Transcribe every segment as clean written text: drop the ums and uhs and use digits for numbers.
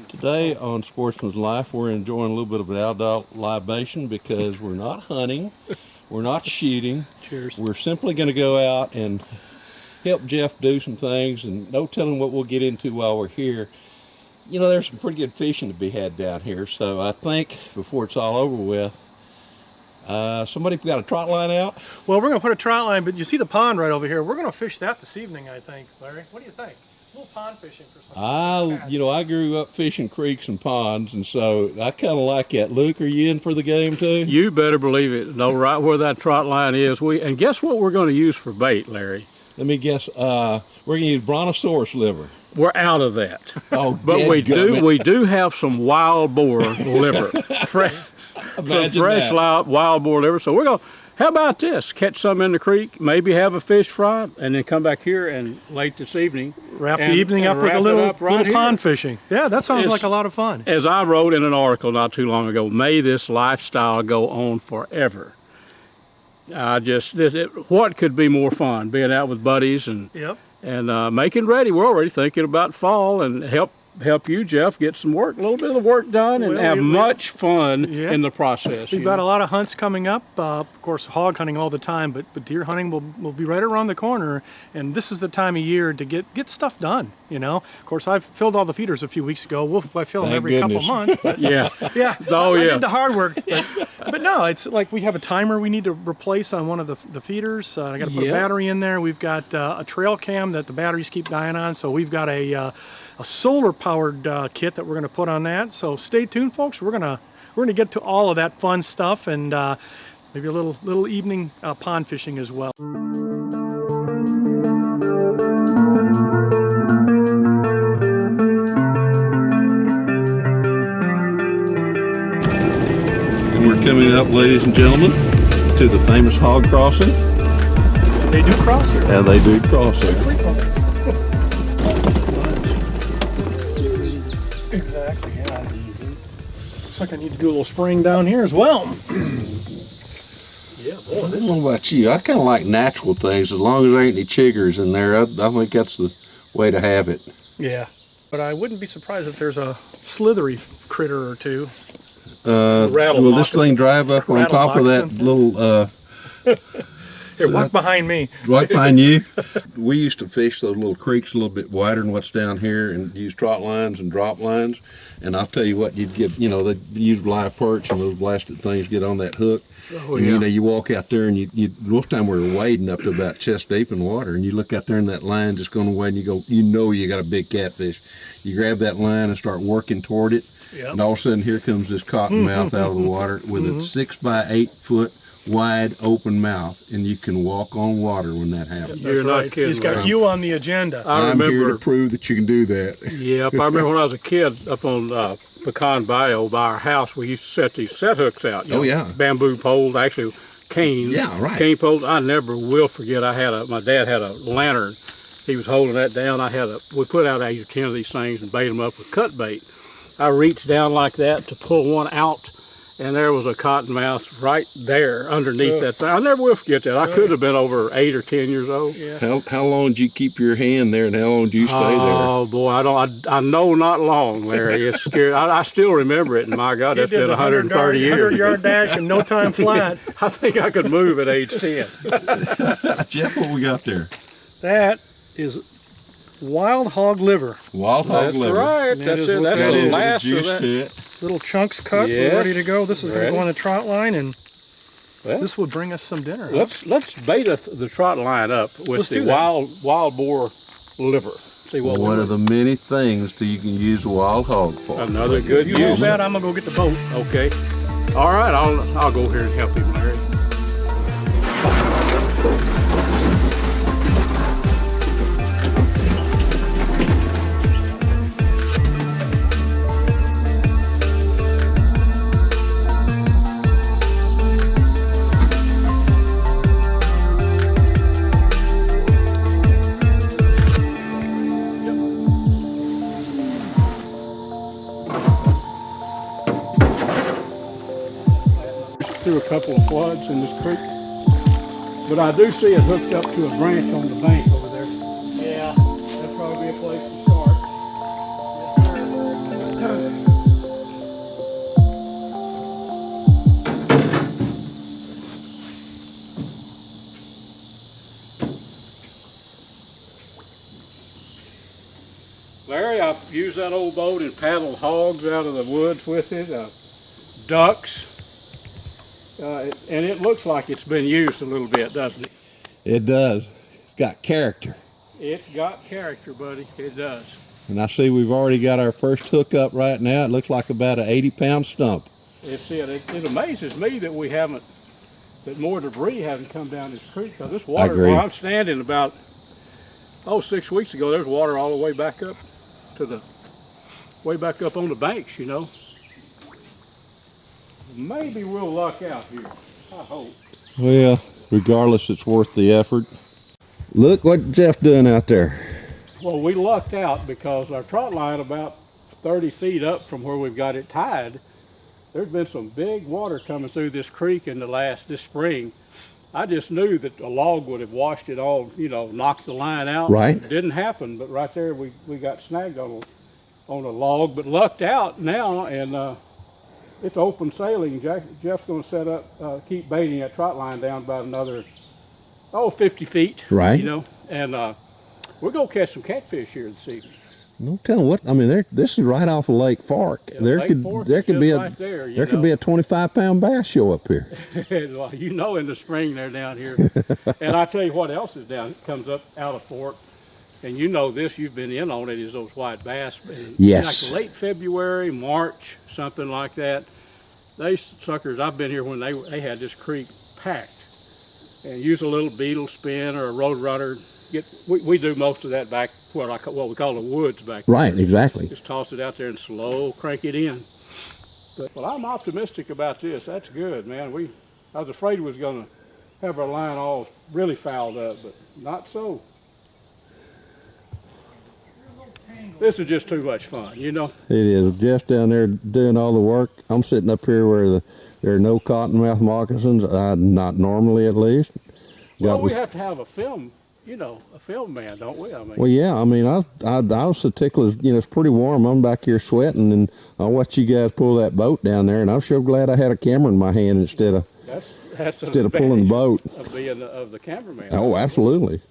Today on Sportsman's Life, we're enjoying a little bit of an adult libation because we're not hunting, we're not shooting. Cheers. We're simply going to go out and help Jeff do some things, and no telling what we'll get into while we're here. You know, there's some pretty good fishing to be had down here, so I think before it's all over with, somebody got a trot line out? Well, we're going to put a trot line, but you see the pond right over here. We're going to fish that this evening, I think, Larry. What do you think? A little pond fishing for some. I grew up fishing creeks and ponds, and so I kind of like that. Luke, are you in for the game too? You better believe it. Know right where that trot line is. And guess what we're going to use for bait, Larry? Let me guess. We're going to use brontosaurus liver. We're out of that. Oh, but we do have some wild boar liver, fresh wild boar liver. So we're going to. How about this? Catch some in the creek, maybe have a fish fry, and then come back here and late this evening. Wrap the evening up with a little pond fishing. Yeah, that sounds like a lot of fun. As I wrote in an article not too long ago, may this lifestyle go on forever. What could be more fun? Being out with buddies and making ready. We're already thinking about fall and help you, Jeff, get a little bit of the work done and have much fun in the process. We've got a lot of hunts coming up. Of course, hog hunting all the time, but deer hunting will be right around the corner. And this is the time of year to get stuff done. You know, of course, I filled all the feeders a few weeks ago. I fill them every couple months. But yeah. I did the hard work. But no, it's like we have a timer we need to replace on one of the feeders. I got to put a battery in there. We've got a trail cam that the batteries keep dying on. So we've got a solar-powered kit that we're going to put on that. So stay tuned, folks. We're gonna get to all of that fun stuff and maybe a little evening pond fishing as well. And we're coming up, ladies and gentlemen, to the famous hog crossing. They do cross here. And they do cross here. Exactly, yeah. Looks like I need to do a little spraying down here as well. Yeah, boy. I don't know about you. I kind of like natural things as long as there ain't any chiggers in there. I think that's the way to have it. Yeah, but I wouldn't be surprised if there's a slithery critter or two. Will this thing drive up on top of that little... Here, walk behind me. Walk behind you. We used to fish those little creeks a little bit wider than what's down here and use trot lines and drop lines. And I'll tell you what, you'd get, they'd use live perch and those blasted things get on that hook. Oh, and, you walk out there and most time we were wading up to about chest deep in water, and you look out there and that line just going away and you go, you got a big catfish. You grab that line and start working toward it. Yep. And all of a sudden here comes this cottonmouth out of the water with a 6 by 8 foot wide open mouth, and you can walk on water when that happens. You're not kidding. He's got you on the agenda. I'm here to prove that you can do that. Yep, I remember when I was a kid up on Pecan Bayou by our house, we used to set these set hooks out. Bamboo poles, actually canes. Yeah, right. Cane poles. I never will forget. My dad had a lantern. He was holding that down. We put out 8 or 10 of these things and bait them up with cut bait. I reached down like that to pull one out, and there was a cottonmouth right there underneath that thing. I never will forget that. I could have been over 8 or 10 years old. Yeah. How long did you keep your hand there, and how long did you stay there? Oh boy, I know not long, Larry. It's scary. I still remember it, and my God, that's been 130 years. 100-yard dash and no time flat. I think I could move at age 10. Jeff, what we got there? That is wild hog liver. Wild hog liver. Right. That's it. That's the last of that. Little chunks cut. We're ready to go. This is going to go on a trot line, and Well, this will bring us some dinner. Let's bait the trot line up with the wild boar liver. See what one of the many things that you can use a wild hog for. Another good use. You hold that, I'm gonna go get the boat. Okay. All right, I'll go here and help him, Larry. Through a couple of floods in this creek, but I do see it hooked up to a branch on the bank over there. Yeah, that'd probably be a place to start. Larry, I've used that old boat and paddled hogs out of the woods with it, ducks. And it looks like it's been used a little bit, doesn't it? It does. It's got character. It's got character, buddy. It does. And I see we've already got our first hook up right now. It looks like about an 80-pound stump. It amazes me that that more debris hasn't come down this creek. Because this water, where I'm standing about, 6 weeks ago, there's water all the way back up way back up on the banks, you know. Maybe we'll luck out here. I hope. Well, regardless, it's worth the effort. Look what Jeff doing out there. Well, we lucked out because our trot line about 30 feet up from where we've got it tied, there's been some big water coming through this creek in this spring. I just knew that a log would have washed it all, knocked the line out. Right. It didn't happen, but right there we got snagged on a log, but lucked out now, and it's open sailing. Jeff's going to set up, keep baiting that trot line down about another, 50 feet. Right. And we're going to catch some catfish here this evening. No telling what. I mean, this is right off of Lake Fork. Yeah, there could be a 25-pound bass show up here. Well, in the spring they're down here. And I tell you what else is comes up out of Fork. And this, you've been in on it, is those white bass. Yes. Like late February, March, something like that. They suckers, I've been here when they had this creek packed. And use a little beetle spin or a road runner. We do most of that back what we call the woods back there. Right, exactly. Just toss it out there and slow crank it in. But I'm optimistic about this. That's good, man. I was afraid we was going to have our line all really fouled up, but not so. This is just too much fun, It is. Jeff's down there doing all the work. I'm sitting up here where there are no cottonmouth moccasins, not normally at least. Well, we have to have a film, a film man, don't we? Well, yeah. I mean, I was so tickled. It's pretty warm. I'm back here sweating, and I watched you guys pull that boat down there, and I'm sure glad I had a camera in my hand instead of pulling the boat. Of being the cameraman. Oh, absolutely.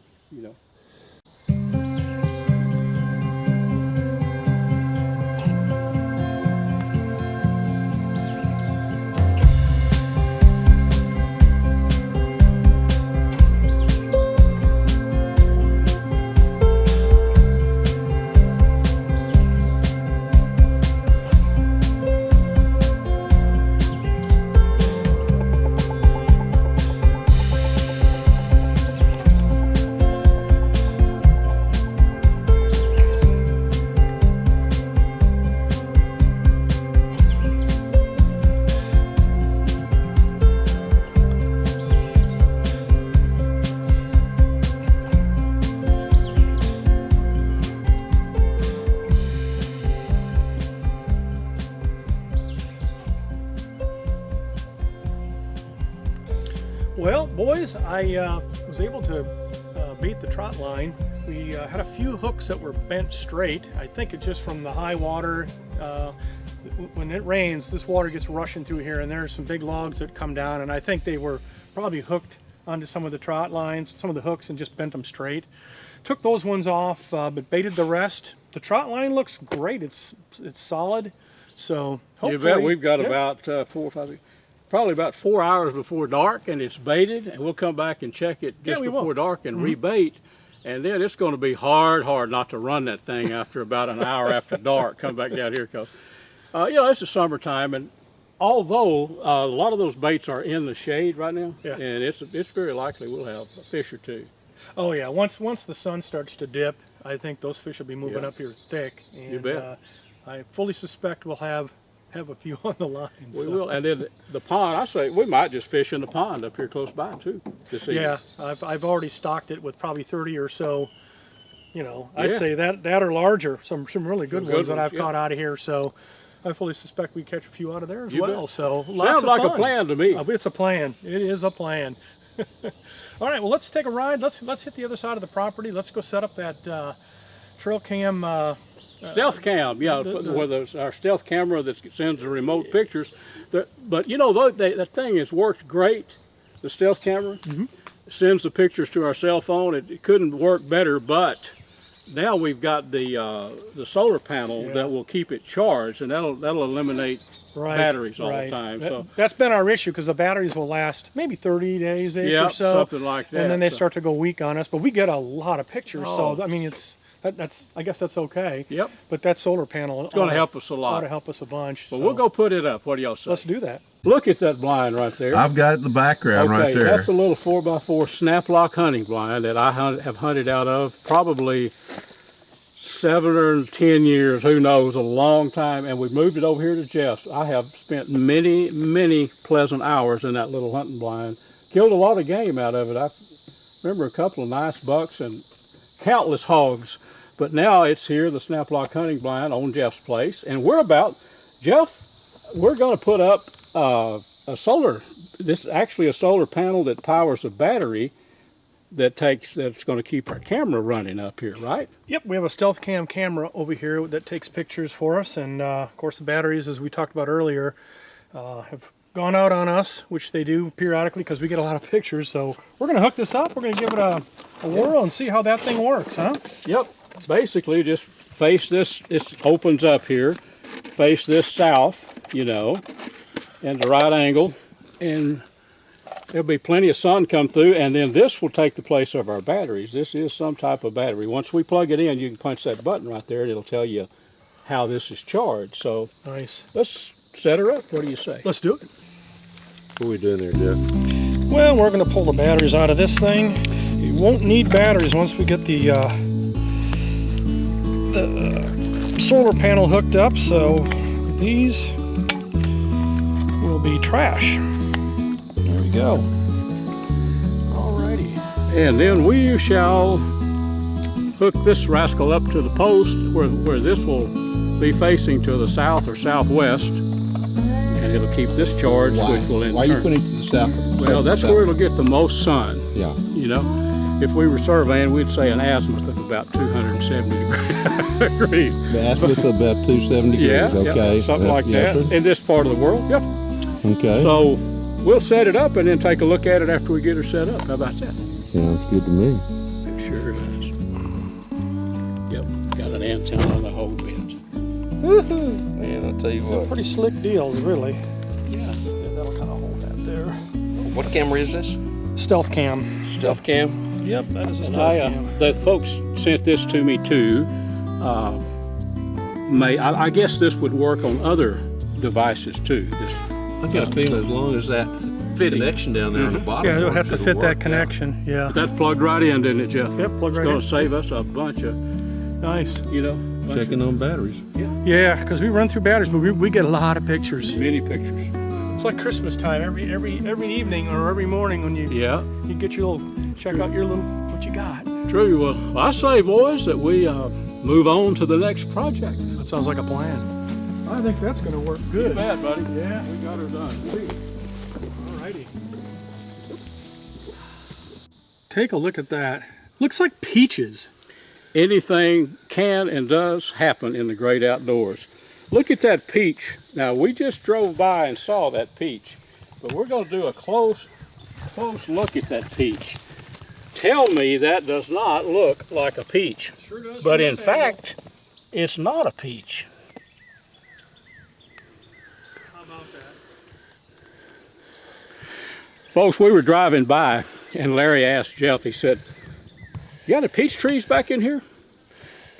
Well, boys, I was able to bait the trot line. We had a few hooks that were bent straight. I think it's just from the high water. When it rains, this water gets rushing through here, and there's some big logs that come down, and I think they were probably hooked onto some of the trot lines, some of the hooks, and just bent them straight. Took those ones off, but baited the rest. The trot line looks great. It's solid. So hopefully, you bet we've got about 4 or 5. probably about 4 hours before dark, and it's baited, and we'll come back and check it just before dark and rebait. And then it's going to be hard not to run that thing after about an hour after dark. Come back down here, because you know, it's the summertime, and although a lot of those baits are in the shade right now, and it's very likely we'll have a fish or two. Oh yeah, once the sun starts to dip, I think those fish will be moving up here thick. And, you bet. I fully suspect we'll have a few on the line. We will, and then the pond, I say we might just fish in the pond up here close by too. Yeah, I've already stocked it with probably 30 or so. You know, I'd say that are larger, some really good ones that I've caught out of here. So I fully suspect we catch a few out of there as well. Bet. So lots Sounds of like fun. a plan to me. It's a plan. It is a plan. All right, well, let's take a ride. Let's hit the other side of the property. Let's go set up that trail cam. Stealth cam, yeah, where our stealth camera that sends the remote pictures. But you know, that thing has worked great. The stealth camera sends the pictures to our cell phone. It couldn't work better, but now we've got the solar panel that will keep it charged, and that'll eliminate batteries all the time. So that's been our issue, because the batteries will last maybe 30 days or so, something like that, and then they start to go weak on us. But we get a lot of pictures, so I mean, I guess that's okay. Yep. But that solar panel is going to help us a lot. Ought to help us a bunch. But we'll go put it up. What do y'all say? Let's do that. Look at that blind right there. I've got it in the background right there. That's a little 4x4 snap lock hunting blind that I have hunted out of probably 7 or 10 years, who knows, a long time, and we moved it over here to Jeff's. I have spent many pleasant hours in that little hunting blind. Killed a lot of game out of it. I remember a couple of nice bucks and countless hogs. But now it's here, the snap lock hunting blind on Jeff's place, and we're going to put up a solar. This is actually a solar panel that powers a battery that's going to keep our camera running up here, right? Yep, we have a stealth cam camera over here that takes pictures for us, and of course the batteries, as we talked about earlier, have gone out on us, which they do periodically because we get a lot of pictures. So we're going to hook this up. We're going to give it a whirl and see how that thing works, huh? Yep. Basically, just face this. It opens up here. Face this south, you know, and the right angle, and there'll be plenty of sun come through, and then this will take the place of our batteries. This is some type of battery. Once we plug it in, you can punch that button right there, and it'll tell you how this is charged. So nice. Let's set her up. What do you say? Let's do it. What are we doing there, Jeff? Well, we're going to pull the batteries out of this thing. You won't need batteries once we get the solar panel hooked up, so these will be trash. There we go. Alrighty. And then we shall hook this rascal up to the post where this will be facing to the south or southwest, and it'll keep this charged, which will in turn. Why are you putting it to the south? Well, that's where it'll get the most sun. Yeah. You know, if we were surveying, we'd say an azimuth of about 270 degrees. The azimuth of about 270 degrees. Yeah, okay. Something like that in this part of the world. Yep. Okay. So we'll set it up and then take a look at it after we get her set up. How about that? Sounds good to me. It sure does. Yep. Got an antenna on the whole bit. Woohoo! Man, I'll tell you what. Pretty slick deals, really. Yeah. That'll kind of hold that there. What camera is this? Stealth cam. Stealth cam? Yep, that is a stealth cam. The folks sent this to me too. I guess this would work on other devices too. I got a feeling as long as that connection down there on the bottom. Yeah, it'll have to fit that out. connection. Yeah. That's plugged right in, didn't it, Jeff? Yep, plugged right in. It's going to save us a bunch of, nice. you know. Checking on batteries. Yeah, because we run through batteries, but we get a lot of pictures. Many pictures. It's like Christmas time. Every evening or every morning when you get your little, check out your little, what you got. True. Well, I say, boys, that we move on to the next project. That sounds like a plan. I think that's going to work good. Too bad, buddy. Yeah. We got her done. Alrighty. Take a look at that. Looks like peaches. Anything can and does happen in the great outdoors. Look at that peach. Now, we just drove by and saw that peach, but we're going to do a close look at that peach. Tell me that does not look like a peach. Sure does. But in fact, it's not a peach. How about that? Folks, we were driving by, and Larry asked Jeff, he said, "You got any peach trees back in here?"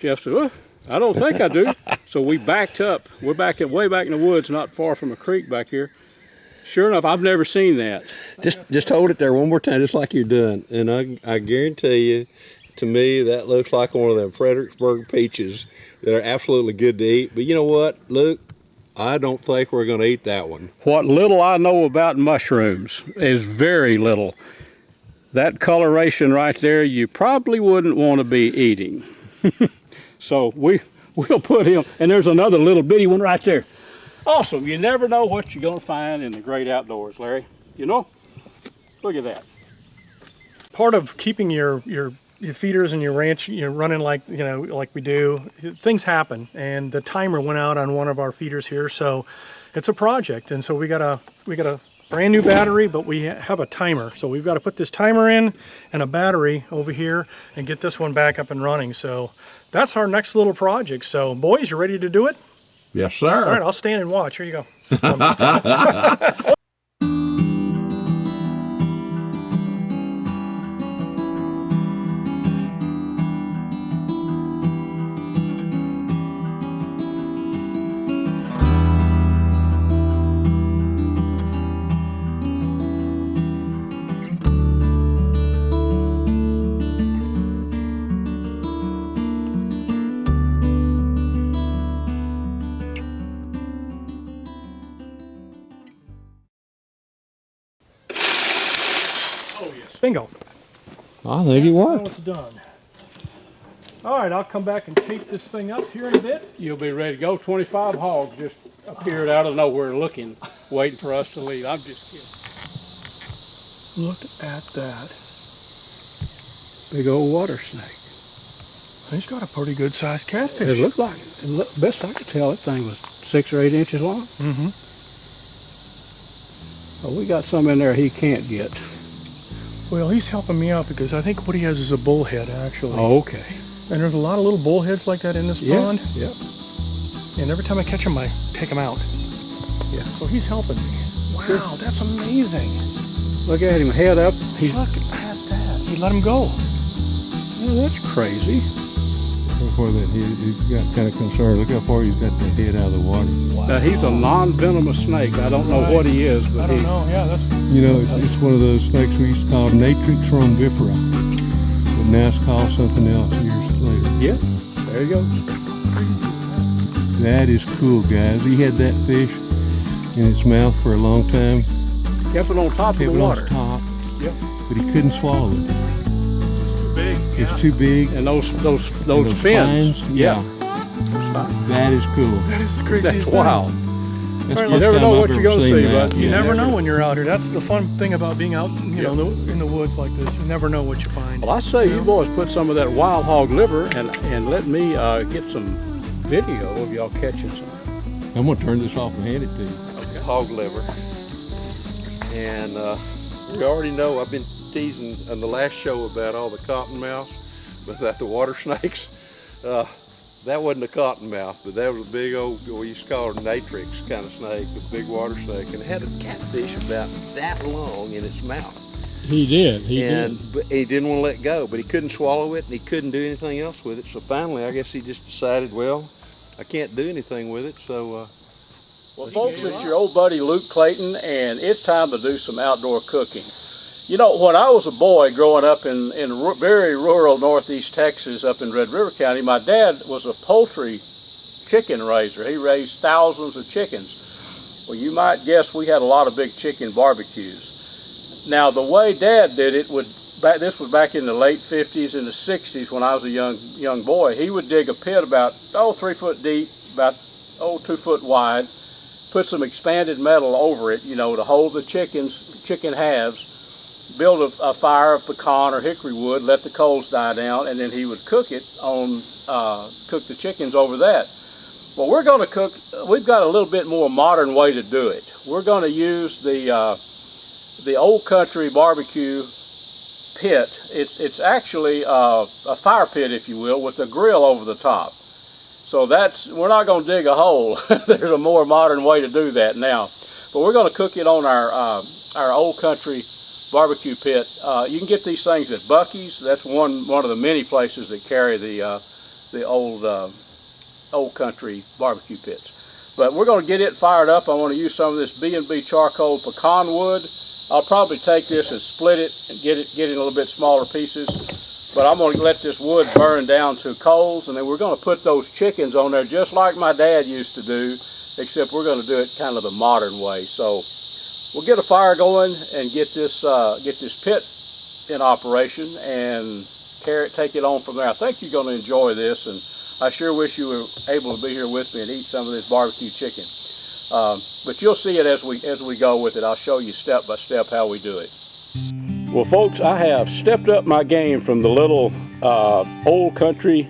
Jeff said, "Well, I don't think I do." So we backed up. We're way back in the woods, not far from a creek back here. Sure enough, I've never seen that. Just hold it there one more time, just like you're doing. And I guarantee you, to me, that looks like one of them Fredericksburg peaches that are absolutely good to eat. But you know what, Luke? I don't think we're going to eat that one. What little I know about mushrooms is very little. That coloration right there, you probably wouldn't want to be eating. So we'll put him, and there's another little bitty one right there. Awesome. You never know what you're going to find in the great outdoors, Larry. You know? Look at that. Part of keeping your feeders and your ranch, running like we do, things happen, and the timer went out on one of our feeders here, so it's a project, and so we got a brand new battery, but we have a timer, so we've got to put this timer in and a battery over here and get this one back up and running. So that's our next little project. So boys, you ready to do it? Yes, sir. All right, I'll stand and watch. Here you go. Bingo. I think it Now worked. it's done. All right, I'll come back and tape this thing up here in a bit. You'll be ready to go. 25 hogs just appeared out of nowhere looking, waiting for us to leave. I'm just kidding. Look at that. Big old water snake. He's got a pretty good sized catfish. It looked like it. Best I could tell, that thing was 6 or 8 inches long. Mm-hmm. Well, we got some in there he can't get. Well, he's helping me out because I think what he has is a bullhead, actually. Oh, okay. And there's a lot of little bullheads like that in this pond. Yeah. And every time I catch them, I take them out. Yeah. So he's helping me. Wow, that's amazing. Look at him, head up. Look at that. He let him go. Oh, that's crazy. Before that, he got kind of concerned. Look how far he's got the head out of the water. Wow. Now, he's a non-venomous snake. I don't know what he is, but I don't know. Yeah, that's. You know, it's one of those snakes we used to call Natrix rhombifera, but now it's called something else years later. Yeah, there you go. That is cool, guys. He had that fish in his mouth for a long time. Kept it on top of the water. Top, Yep. but he couldn't swallow it. It's too big. It's too big. And those fins. Spines, yeah. Those spines. That is cool. That is the craziest That's thing. wild. That's All right, the you first never time know I've what you're ever gonna seen see, that. but You Yeah. never know when you're out here. That's the fun thing about being out, in the woods like this. You never know what you find. Well, I say you boys put some of that wild hog liver and let me get some video of y'all catching some. I'm gonna turn this off and hand it to you. Okay. Hog liver. And we already know, I've been teasing on the last show about all the cottonmouths, but that the water snakes. That wasn't a cottonmouth, but that was a big old, we used to call it a natrix kind of snake, a big water snake, and it had a catfish about that long in its mouth. He did. But he didn't want to let go, but he couldn't swallow it, and he couldn't do anything else with it. So finally, I guess he just decided, well, I can't do anything with it, so. Well, folks, it's your old buddy Luke Clayton, and it's time to do some outdoor cooking. You know, when I was a boy growing up in very rural northeast Texas, up in Red River County, my dad was a poultry chicken raiser. He raised thousands of chickens. Well, you might guess we had a lot of big chicken barbecues. Now, the way Dad did it this was back in the late 50s and the 60s when I was a young boy. He would dig a pit about 3 foot deep, about 2 foot wide, put some expanded metal over it, to hold the chicken halves. Build a fire of pecan or hickory wood, let the coals die down, and then he would cook the chickens over that. Well, we've got a little bit more modern way to do it. We're going to use the old country barbecue pit. It's actually a fire pit, if you will, with a grill over the top. So we're not going to dig a hole. There's a more modern way to do that now. But we're going to cook it on our old country barbecue pit. You can get these things at Buc-ee's. That's one of the many places that carry the old country barbecue pits. But we're going to get it fired up. I want to use some of this B&B charcoal pecan wood. I'll probably take this and split it and get it in a little bit smaller pieces. But I'm going to let this wood burn down to coals, and then we're going to put those chickens on there just like my dad used to do, except we're going to do it kind of the modern way. So we'll get a fire going and get this pit in operation and take it on from there. I think you're going to enjoy this, and I sure wish you were able to be here with me and eat some of this barbecue chicken. But you'll see it as we go with it. I'll show you step by step how we do it. Well, folks, I have stepped up my game from the little old country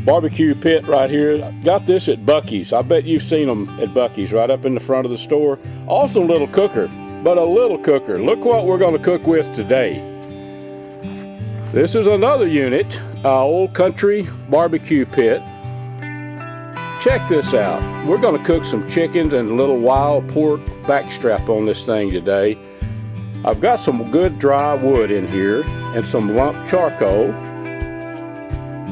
barbecue pit right here. Got this at Buc-ee's. I bet you've seen them at Buc-ee's right up in the front of the store. Also a little cooker, but a little cooker. Look what we're going to cook with today. This is another unit, old country barbecue pit. Check this out. We're going to cook some chickens and a little wild pork backstrap on this thing today. I've got some good dry wood in here and some lump charcoal.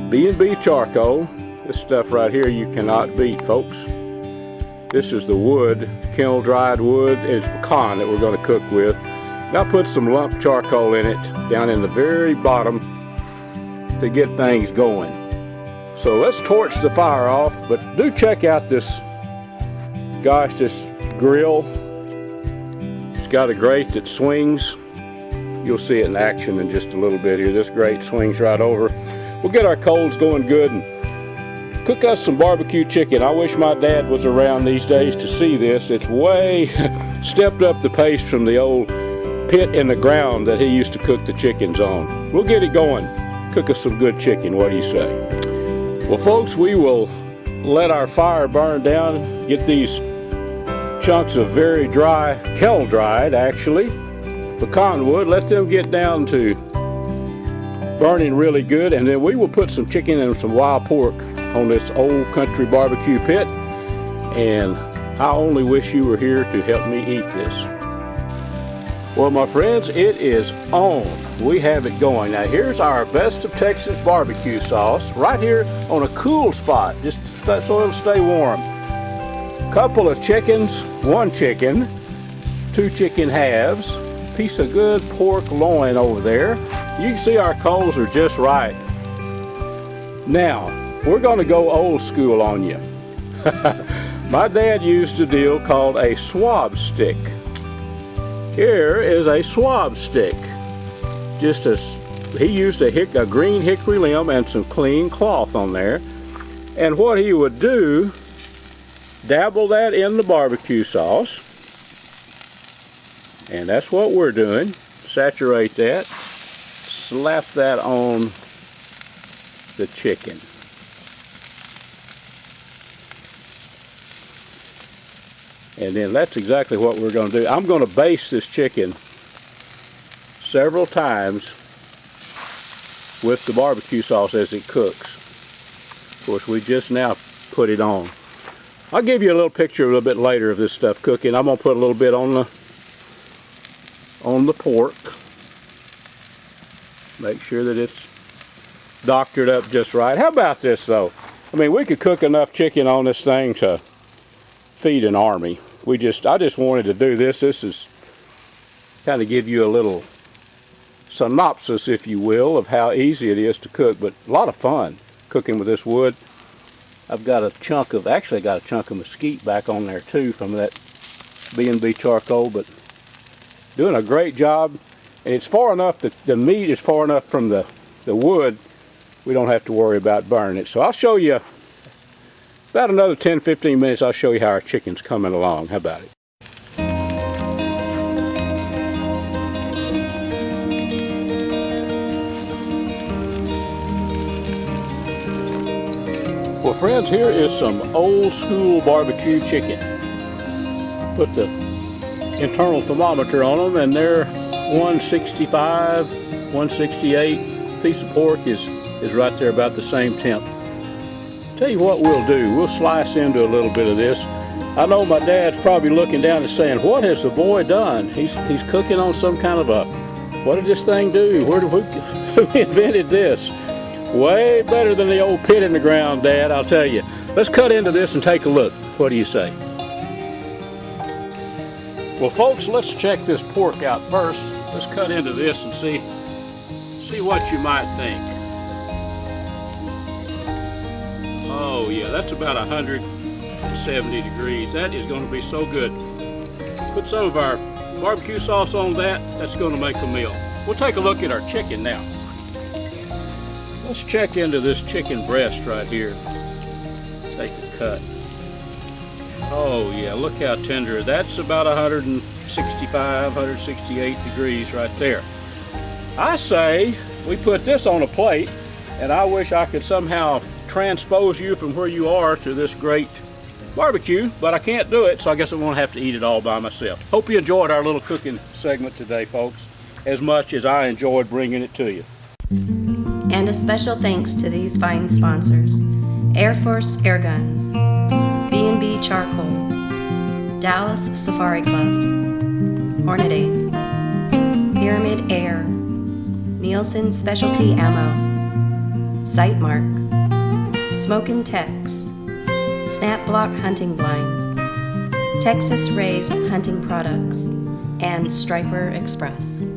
B&B charcoal. This stuff right here you cannot beat, folks. This is the wood, kiln dried wood. It's pecan that we're going to cook with. Now put some lump charcoal in it down in the very bottom to get things going. So let's torch the fire off, but do check out this grill. It's got a grate that swings. You'll see it in action in just a little bit here. This grate swings right over. We'll get our coals going good and cook us some barbecue chicken. I wish my dad was around these days to see this. It's way stepped up the pace from the old pit in the ground that he used to cook the chickens on. We'll get it going. Cook us some good chicken. What do you say? Well, folks, we will let our fire burn down, get these chunks of very dry, kiln dried actually, pecan wood, let them get down to burning really good, and then we will put some chicken and some wild pork on this old country barbecue pit, and I only wish you were here to help me eat this. Well, my friends, it is on. We have it going. Now here's our Best of Texas barbecue sauce right here on a cool spot, just so it'll stay warm. Couple of chickens, one chicken, 2 chicken halves, piece of good pork loin over there. You can see our coals are just right. Now, we're going to go old school on you. My dad used a deal called a swab stick. Here is a swab stick. He used a green hickory limb and some clean cloth on there. And what he would do, dabble that in the barbecue sauce. And that's what we're doing. Saturate that. Slap that on the chicken. And then that's exactly what we're going to do. I'm going to baste this chicken several times with the barbecue sauce as it cooks. Of course, we just now put it on. I'll give you a little picture a little bit later of this stuff cooking. I'm going to put a little bit on the pork. Make sure that it's doctored up just right. How about this though? I mean, we could cook enough chicken on this thing to feed an army. I just wanted to do this. This is kind of give you a little synopsis, if you will, of how easy it is to cook, but a lot of fun cooking with this wood. I've got a chunk of mesquite back on there too from that B&B charcoal, but doing a great job. And it's far enough that the meat is far enough from the wood, we don't have to worry about burning it. So I'll show you about another 10-15 minutes. I'll show you how our chicken's coming along. How about it? Well, friends, here is some old school barbecue chicken. Put the internal thermometer on them, and they're 165, 168. Piece of pork is right there about the same temp. Tell you what we'll do. We'll slice into a little bit of this. I know my dad's probably looking down and saying, "What has the boy done? He's cooking on some kind of a What did this thing do? Who invented this? Way better than the old pit in the ground, Dad, I'll tell you. Let's cut into this and take a look. What do you say? Well, folks, let's check this pork out first. Let's cut into this and see what you might think. Oh yeah, that's about 170 degrees. That is going to be so good. Put some of our barbecue sauce on that. That's going to make a meal. We'll take a look at our chicken now. Let's check into this chicken breast right here. Take a cut. Oh yeah, look how tender. That's about 165, 168 degrees right there. I say we put this on a plate, and I wish I could somehow transpose you from where you are to this great barbecue, but I can't do it, so I guess I'm gonna have to eat it all by myself. Hope you enjoyed our little cooking segment today, folks, as much as I enjoyed bringing it to you. And a special thanks to these fine sponsors: Air Force Air Guns, B&B Charcoal, Dallas Safari Club, Hornady, Pyramid Air, Nielsen Specialty Ammo, Sightmark, Smokin' Tex, Snap Block Hunting Blinds, Texas Raised Hunting Products, and Striper Express.